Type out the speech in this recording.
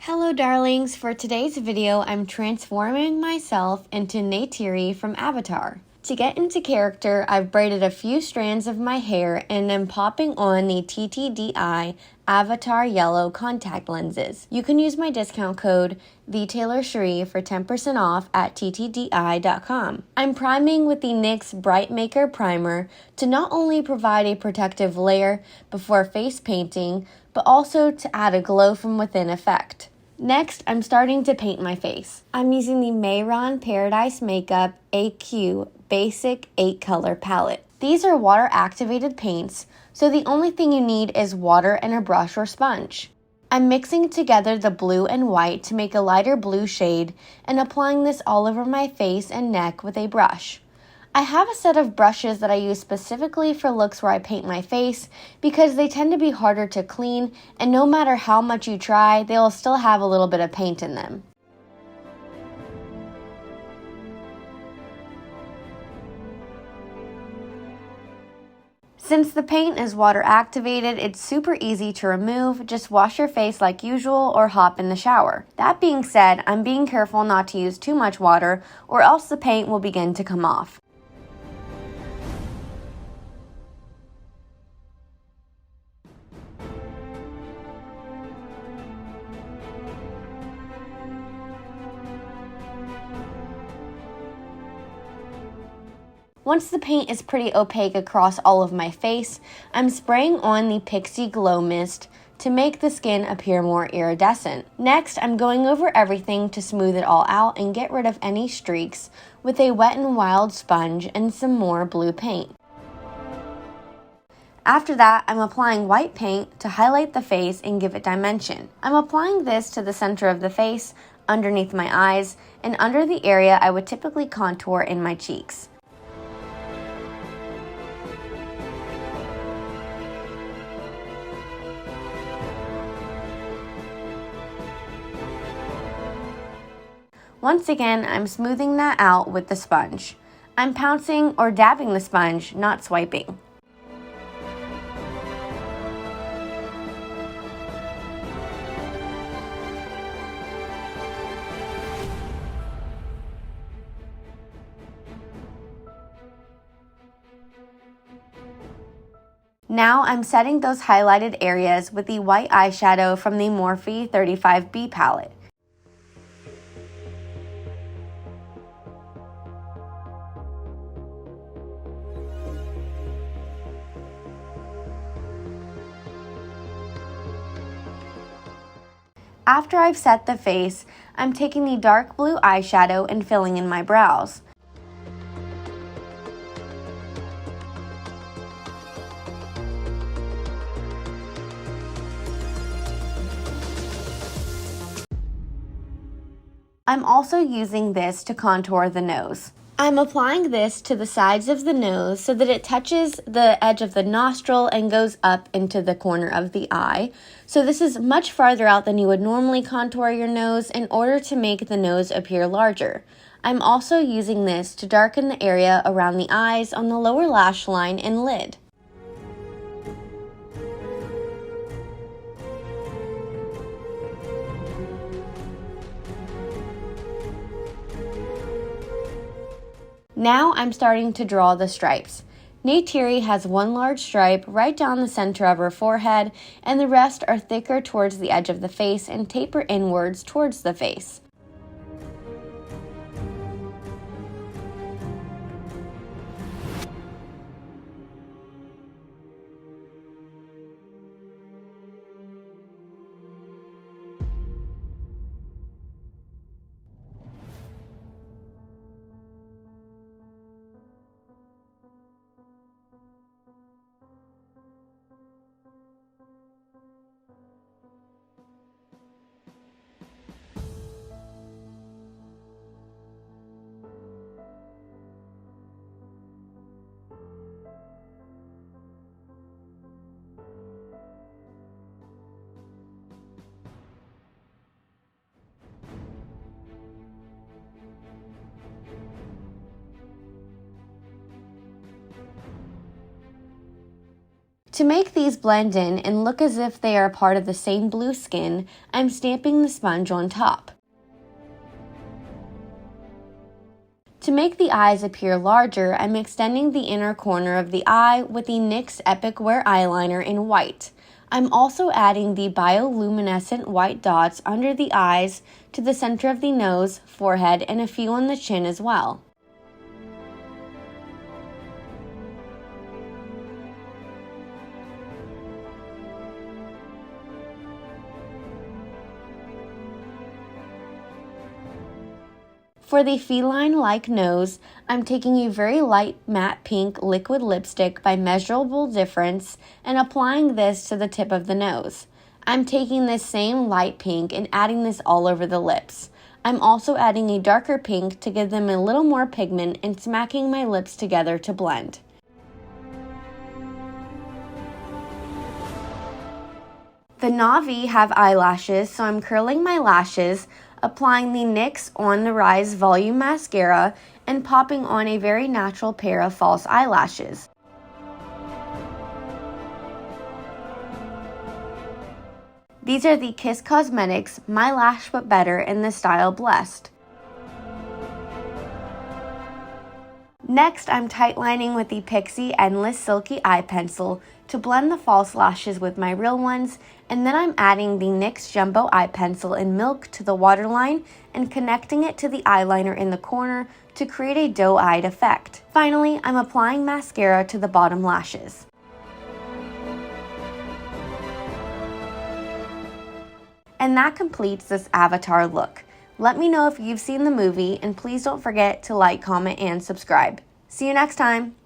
Hello darlings, for today's video I'm transforming myself into Neytiri from Avatar. To get into character, I've braided a few strands of my hair and am popping on the TTDeye Avatar Yellow contact lenses. You can use my discount code TheTaylorCherie for 10% off at ttdeye.com. I'm priming with the NYX Bright Maker Primer to not only provide a protective layer before face painting, but also to add a glow from within effect. Next, I'm starting to paint my face. I'm using the Mehron Paradise AQ Basic 8-color palette. These are water-activated paints, so the only thing you need is water and a brush or sponge. I'm mixing together the blue and white to make a lighter blue shade and applying this all over my face and neck with a brush. I have a set of brushes that I use specifically for looks where I paint my face because they tend to be harder to clean, and no matter how much you try, they'll still have a little bit of paint in them. Since the paint is water activated, it's super easy to remove. Just wash your face like usual or hop in the shower. That being said, I'm being careful not to use too much water or else the paint will begin to come off. Once the paint is pretty opaque across all of my face, I'm spraying on the Pixi Glow Mist to make the skin appear more iridescent. Next, I'm going over everything to smooth it all out and get rid of any streaks with a Wet n Wild sponge and some more blue paint. After that, I'm applying white paint to highlight the face and give it dimension. I'm applying this to the center of the face, underneath my eyes, and under the area I would typically contour in my cheeks. Once again, I'm smoothing that out with the sponge. I'm pouncing or dabbing the sponge, not swiping. Now I'm setting those highlighted areas with the white eyeshadow from the Morphe 35B palette. After I've set the face, I'm taking the dark blue eyeshadow and filling in my brows. I'm also using this to contour the nose. I'm applying this to the sides of the nose so that it touches the edge of the nostril and goes up into the corner of the eye. So this is much farther out than you would normally contour your nose in order to make the nose appear larger. I'm also using this to darken the area around the eyes on the lower lash line and lid. Now I'm starting to draw the stripes. Neytiri has one large stripe right down the center of her forehead, and the rest are thicker towards the edge of the face and taper inwards towards the face. To make these blend in and look as if they are part of the same blue skin, I'm stamping the sponge on top. To make the eyes appear larger, I'm extending the inner corner of the eye with the NYX Epic Wear eyeliner in white. I'm also adding the bioluminescent white dots under the eyes to the center of the nose, forehead, and a few on the chin as well. For the feline-like nose, I'm taking a very light matte pink liquid lipstick by Measurable Difference and applying this to the tip of the nose. I'm taking this same light pink and adding this all over the lips. I'm also adding a darker pink to give them a little more pigment and smacking my lips together to blend. The Navi have eyelashes, so I'm curling my lashes, applying the NYX On the Rise Volume Mascara, and popping on a very natural pair of false eyelashes. These are the Kiss Cosmetics My Lash But Better in the style Blessed. Next, I'm tightlining with the Pixi Endless Silky Eye Pencil to blend the false lashes with my real ones, and then I'm adding the NYX Jumbo Eye Pencil in Milk to the waterline and connecting it to the eyeliner in the corner to create a doe-eyed effect. Finally, I'm applying mascara to the bottom lashes. And that completes this avatar look. Let me know if you've seen the movie, and please don't forget to like, comment, and subscribe. See you next time!